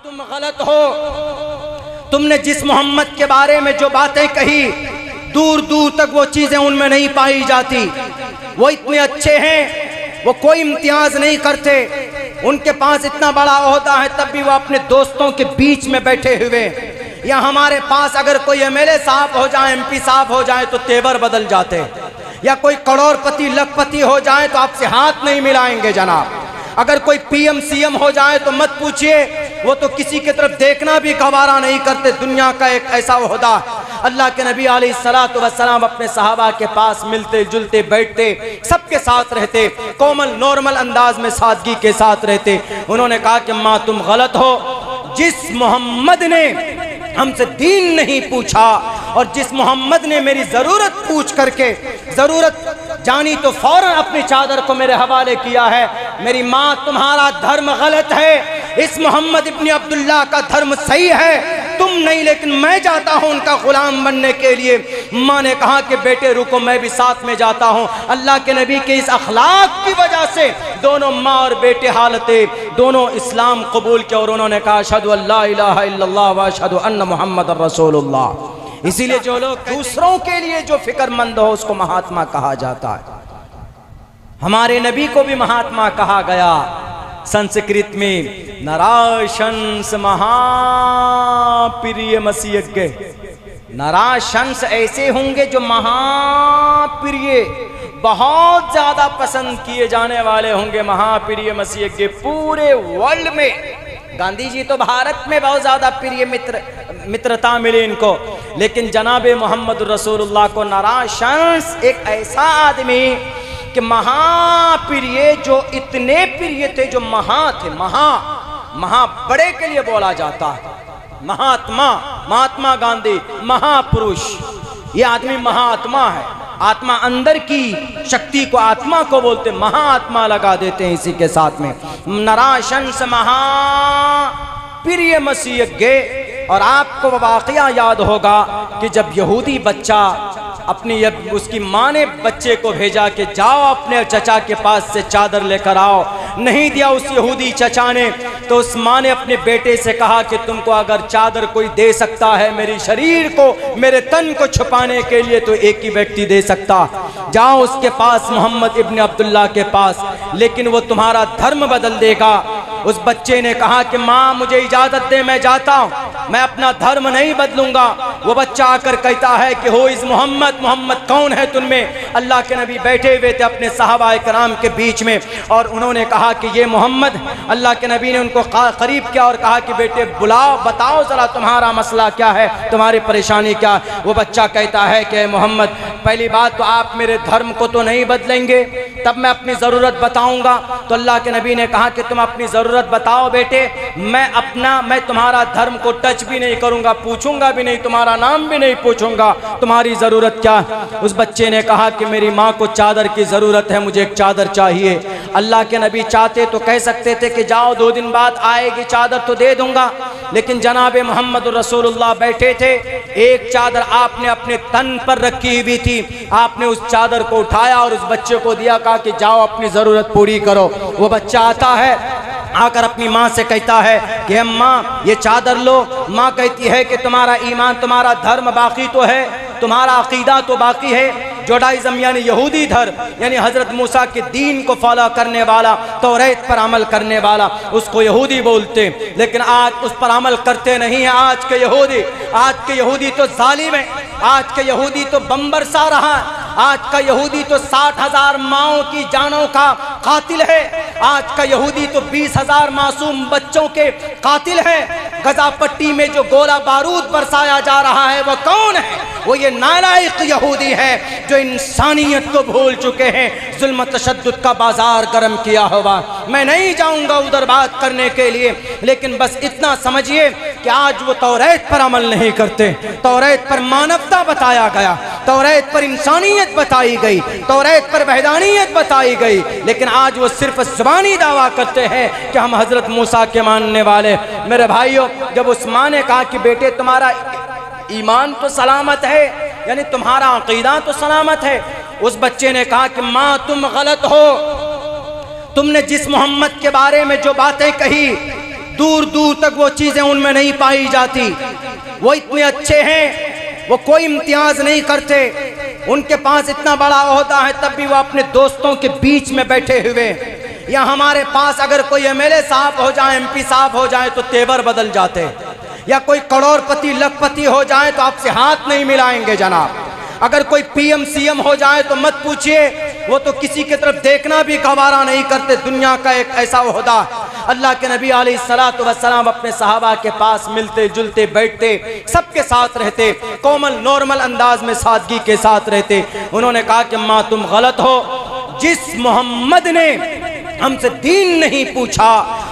तुम गलत हो, तुमने जिस मोहम्मद के बारे में जो बातें कही दूर दूर तक वो चीजें उनमें नहीं पाई जाती। वो इतने अच्छे हैं, वो कोई इम्तियाज नहीं करते, उनके पास इतना बड़ा ओहदा है तब भी वो अपने दोस्तों के बीच में बैठे हुए। या हमारे पास अगर कोई एमएलए साहब हो जाए, एमपी साहब हो जाए तो तेवर बदल जाते, या कोई करोड़पति लखपति हो जाए तो आपसे हाथ नहीं मिलाएंगे जनाब। अगर कोई पीएम सीएम हो जाए तो मत पूछिए, वो तो किसी की तरफ देखना भी गवारा नहीं करते। दुनिया का एक ऐसा ओहदा। अल्लाह के नबी अलैहिस्सलातु वस्सलाम अपने सहाबा के पास मिलते जुलते बैठते, सबके साथ रहते, कोमल नॉर्मल अंदाज में सादगी के साथ रहते। उन्होंने कहा कि माँ तुम गलत हो, जिस मोहम्मद ने हमसे दीन नहीं पूछा और जिस मोहम्मद ने मेरी ज़रूरत पूछ करके ज़रूरत जानी तो फौरन अपनी चादर को मेरे हवाले किया है। मेरी माँ तुम्हारा धर्म गलत है, इस मोहम्मद इब्न अब्दुल्लाह का धर्म सही है, तुम नहीं, लेकिन मैं जाता हूँ उनका गुलाम बनने के लिए। माँ ने कहा कि बेटे रुको, मैं भी साथ में जाता हूँ। अल्लाह के नबी के इस अखलाक की वजह से दोनों माँ और बेटे हालते दोनों इस्लाम कबूल किया और उन्होंने कहा अशहदु अल्ला इलाहा इल्लल्लाह व अशहदु अन्ना मुहम्मदर रसूलुल्लाह। इसीलिए जो लोग दूसरों के लिए जो फिक्रमंद हो उसको महात्मा कहा जाता है। हमारे नबी को भी महात्मा कहा गया। संस्कृत में नराशंस महाप्रिय मसीयज्ञ, नराशंस ऐसे होंगे जो महाप्रिय, बहुत ज्यादा पसंद किए जाने वाले होंगे, महाप्रिय मसीयज्ञ पूरे वर्ल्ड में। गांधी जी तो भारत में बहुत ज्यादा प्रिय मित्रता मिली इनको, लेकिन जनाबे मोहम्मद रसूलुल्लाह को नराशंस एक ऐसा आदमी कि महाप्रिय, जो इतने प्रिय थे, जो महा थे, महा बड़े के लिए बोला जाता है। महात्मा, महात्मा गांधी महापुरुष, ये आदमी महात्मा है। आत्मा अंदर की शक्ति को आत्मा को बोलते, महाआत्मा लगा देते हैं इसी के साथ में। नराशंस महाप्रिय मसीयज्ञ। और आपको वो वाक़या याद होगा कि जब यहूदी बच्चा अपनी उसकी माँ ने बच्चे को भेजा कि जाओ अपने चचा के पास से चादर लेकर आओ, नहीं दिया उस यहूदी चचा ने, तो उस माँ ने अपने बेटे से कहा कि तुमको अगर चादर कोई दे सकता है मेरी शरीर को, मेरे तन को छुपाने के लिए, तो एक ही व्यक्ति दे सकता, जाओ उसके पास, मोहम्मद इब्न अब्दुल्लाह के पास, लेकिन वो तुम्हारा धर्म बदल देगा। उस बच्चे ने कहा कि माँ मुझे इजाज़त दे, मैं जाता हूँ, मैं अपना धर्म नहीं बदलूंगा। वो बच्चा आकर कहता है कि हो इस मोहम्मद, मोहम्मद कौन है तुममें? अल्लाह के नबी बैठे हुए थे अपने सहाबा कराम के बीच में और उन्होंने कहा कि ये मोहम्मद। अल्लाह के नबी ने उनको करीब किया और कहा कि बेटे बुलाओ, बताओ ज़रा तुम्हारा मसला क्या है, तुम्हारी परेशानी क्या? वो बच्चा कहता है कि मोहम्मद, पहली बात तो आप मेरे धर्म को तो नहीं बदलेंगे, तब मैं अपनी ज़रूरत बताऊँगा। तो अल्लाह के नबी ने कहा कि तुम अपनी ज़रूरत बताओ बेटे, मैं तुम्हारा धर्म को टच भी नहीं करूँगा, पूछूंगा भी नहीं, तुम्हारा नाम भी नहीं पूछूंगा, तुम्हारी ज़रूरत क्या? उस बच्चे ने कहा कि मेरी माँ को चादर की ज़रूरत है, मुझे एक चादर चाहिए। अल्लाह के नबी चाहते तो कह सकते थे कि जाओ 2 दिन बाद आएगी चादर तो दे दूंगा, लेकिन जनाबे मोहम्मद रसूलुल्लाह बैठे थे, एक चादर आपने अपने तन पर रखी हुई थी, आपने उस चादर को उठाया और उस बच्चे को दिया, कहा कि जाओ अपनी ज़रूरत पूरी करो। वो बच्चा आता है, आकर अपनी माँ से कहता है कि अम्मा ये चादर लो। माँ कहती है कि तुम्हारा ईमान, तुम्हारा धर्म बाकी तो है, तुम्हारा अकीदा तो बाकी है, जोडाइज़म यानी यहूदी धर्म, यानी हज़रत मूसा के दीन को फॉलो करने वाला, तौरात पर अमल करने वाला, उसको यहूदी बोलते, लेकिन आज उस पर अमल करते नहीं हैं। आज के यहूदी तो जालिम है, आज के यहूदी तो बम बरसा रहा है, आज का यहूदी तो 60,000 माओं की जानों का कातिल है, आज का यहूदी तो 20,000 मासूम बच्चों के कातिल है। गजा पट्टी में जो गोला बारूद बरसाया जा रहा है वो कौन है? वो ये नालायक यहूदी है जो इंसानियत को भूल चुके हैं, जुल्म तशद्दुद का बाजार गर्म किया हुआ। मैं नहीं जाऊंगा उधर बात करने के लिए, लेकिन बस इतना समझिए कि आज वो तौरात पर अमल नहीं करते। तौरात पर मानवता बताया गया, तौरात पर इंसानियत बताई गई, तौरात पर वहदानियत बताई गई, लेकिन आज वो सिर्फ ज़ुबानी दावा करते हैं कि हम हज़रत मूसा के मानने वाले। मेरे भाइयों, जब उस माँ ने कहा कि बेटे तुम्हारा ईमान तो सलामत है, यानी तुम्हारा अकीदा तो सलामत है, उस बच्चे ने कहा कि माँ तुम गलत हो, तुमने जिस मोहम्मद के बारे में जो बातें कही दूर दूर तक वो चीजें उनमें नहीं पाई जाती। वो इतने अच्छे हैं, वो कोई इम्तियाज नहीं करते, उनके पास इतना बड़ा ओहदा है, तब भी वो अपने दोस्तों के बीच में बैठे हुए। या हमारे पास अगर कोई एमएलए साहब हो जाए, एमपी साहब हो जाए तो तेवर बदल जाते, या कोई करोड़पति लखपति हो जाए तो आपसे हाथ नहीं मिलाएंगे जनाब। अगर कोई पीएम सीएम हो जाए तो मत पूछिए, वो तो किसी की तरफ देखना भी गवारा नहीं करते। दुनिया का एक ऐसा ओहदा। अल्लाह के नबी अलैहिस्सलातु वस्सलाम अपने सहाबा के पास मिलते जुलते बैठते, सबके साथ रहते, कोमल नॉर्मल अंदाज में सादगी के साथ रहते। उन्होंने कहा कि माँ तुम गलत हो, जिस मोहम्मद ने हमसे दीन नहीं पूछा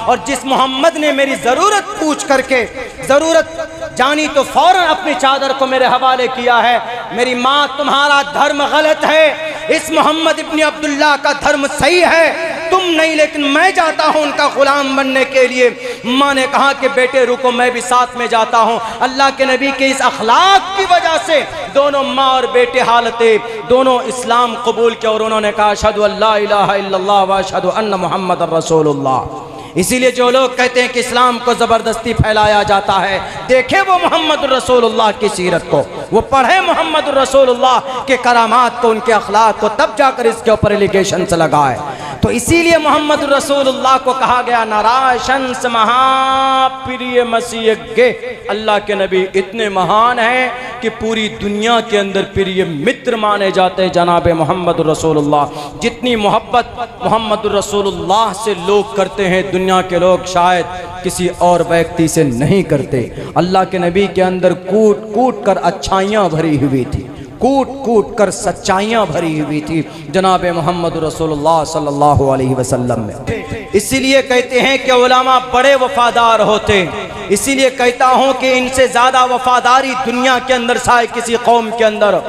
और जिस मोहम्मद ने मेरी ज़रूरत पूछ करके ज़रूरत जानी तो फौरन अपनी चादर को मेरे हवाले किया है, मेरी माँ तुम्हारा धर्म गलत है, इस मोहम्मद इब्न अब्दुल्लाह का धर्म सही है, तुम नहीं, लेकिन मैं जाता हूँ उनका गुलाम बनने के लिए। माँ ने कहा कि बेटे रुको, मैं भी साथ में जाता हूँ। अल्लाह के नबी के इस अखलाक की वजह से दोनों माँ और बेटे हालते दोनों इस्लाम कबूल किया और उन्होंने कहा अशहदु अल्ला इलाहा इल्लल्लाह व अशहदु अन्ना मुहम्मदुर रसूलुल्लाह। इसीलिए जो लोग कहते हैं कि इस्लाम को ज़बरदस्ती फैलाया जाता है, देखे वो मोहम्मद रसूलुल्लाह की सीरत को, वो पढ़े मोहम्मद रसूलुल्लाह के करामात को, उनके अखलाक को, तब जाकर इसके ऊपर एलिगेशन से लगाए। तो इसीलिए मोहम्मद रसूलुल्लाह को कहा गया नाराशंस महाप्रिय मसीह गे। अल्लाह के नबी इतने महान हैं कि पूरी दुनिया के अंदर प्रिय मित्र माने जाते हैं जनाब मोहम्मद रसूलुल्लाह। जितनी मोहब्बत मोहम्मद रसूलुल्लाह से लोग करते हैं, दुनिया के लोग शायद किसी और व्यक्ति से नहीं करते। अल्लाह के नबी के अंदर कूट कूट कर अच्छाइयाँ भरी हुई थी, कूट कूट कर सच्चाइयाँ भरी हुई थी जनाब मोहम्मद रसूलुल्लाह सल्लल्लाहु अलैहि वसल्लम में। इसीलिए कहते हैं कि उलमा बड़े वफादार होते हैं। इसीलिए कहता हूँ कि इनसे ज़्यादा वफादारी दुनिया के अंदर शायद किसी कौम के अंदर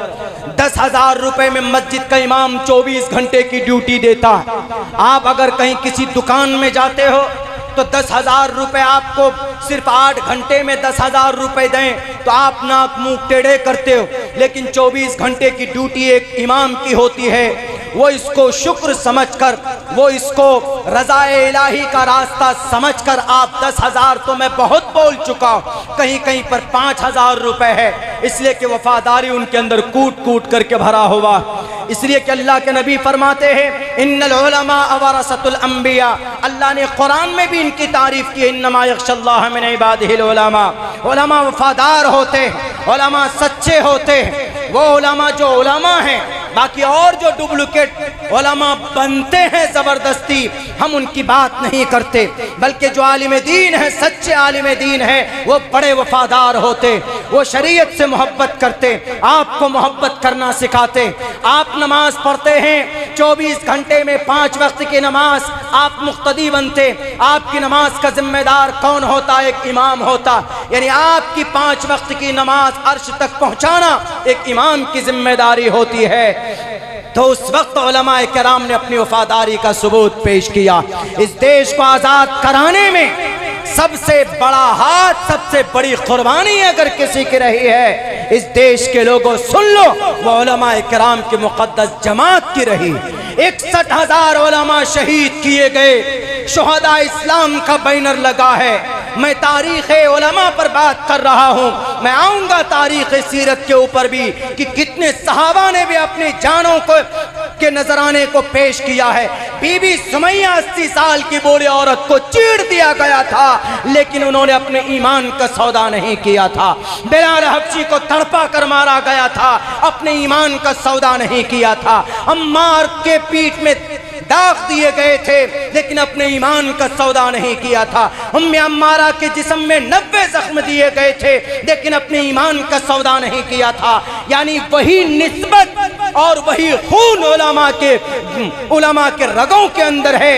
10,000 रुपए में मस्जिद का इमाम 24 घंटे की ड्यूटी देता है। आप अगर कहीं किसी दुकान में जाते हो तो 10,000 रुपए आपको सिर्फ 8 घंटे में 10,000 रुपए दें तो आप नाक मुंह टेढ़े करते हो, लेकिन 24 घंटे की ड्यूटी एक इमाम की होती है। वो इसको शुक्र समझकर, वो इसको रज़ाए इलाही का रास्ता समझकर, आप 10,000 तो मैं बहुत बोल चुका हूँ, कहीं कहीं पर 5,000 रुपए है, इसलिए कि वफादारी उनके अंदर कूट कूट करके भरा हुआ। इसलिए कि अल्लाह के नबी फरमाते हैं इन्नल उलमा वरसतुल अंबिया। अल्लाह ने कुरान में भी इनकी तारीफ की, इन्नमा यख्शल्लाह मिन इबादिहिल उलमा। उलमा वफादार होते हैं, उलमा सच्चे होते हैं, वो उलमा जो उलमा हैं। बाकी और जो डुप्लिकेट उलमा बनते हैं ज़बरदस्ती, हम उनकी बात नहीं करते, बल्कि जो आलिम दीन है, सच्चे आलिम दीन है, वो बड़े वफादार होते, वो शरीयत से मोहब्बत करते, आपको मोहब्बत करना सिखाते। आप नमाज पढ़ते हैं 24 घंटे में 5 वक्त की नमाज, आप मुक्तदी बनते। आपकी नमाज का जिम्मेदार कौन होता? एक इमाम होता। यानी आपकी 5 वक्त की नमाज अर्श तक पहुँचाना एक इमाम की जिम्मेदारी होती है। तो उस वक्त उलमाए किराम ने अपनी वफादारी का सबूत पेश किया। इस देश को आज़ाद कराने में सबसे बड़ा हाथ, सबसे बड़ी कुर्बानी अगर किसी की रही है, इस देश के लोगों सुन लो, वो उलमाए किराम की मुक़द्दस जमात की रही। 61,000 उलमा शहीद किए गए, शुहदा इस्लाम का बैनर लगा है। मैं तारीख़ उलमा पर बात कर रहा हूँ, मैं आऊँगा तारीख़ सीरत के ऊपर भी कि कितने सहाबा ने भी अपनी जानों को के नजराने को पेश किया है। बीबी सुमैया 80 साल की बूढ़ी औरत को चीड़ दिया गया था, लेकिन उन्होंने अपने ईमान का सौदा नहीं किया था। बिलाल हबशी को तड़पा कर मारा गया था, अपने ईमान का सौदा नहीं किया था। अम्मार के पीठ में दाग दिए गए थे, लेकिन अपने ईमान का सौदा नहीं किया था। उम्मे अम्मारा के जिस्म में 90 जख्म दिए गए थे, लेकिन अपने ईमान का सौदा नहीं किया था। यानी वही निस्बत और वही खून उलमा के रगों के अंदर है।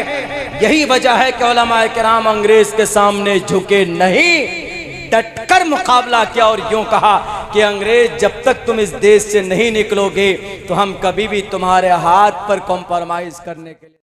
यही वजह है कि उलमाए किराम अंग्रेज के सामने झुके नहीं, डटकर मुकाबला किया और यूं कहा कि अंग्रेज जब तक तुम इस देश से नहीं निकलोगे तो हम कभी भी तुम्हारे हाथ पर कॉम्प्रोमाइज करने के लिए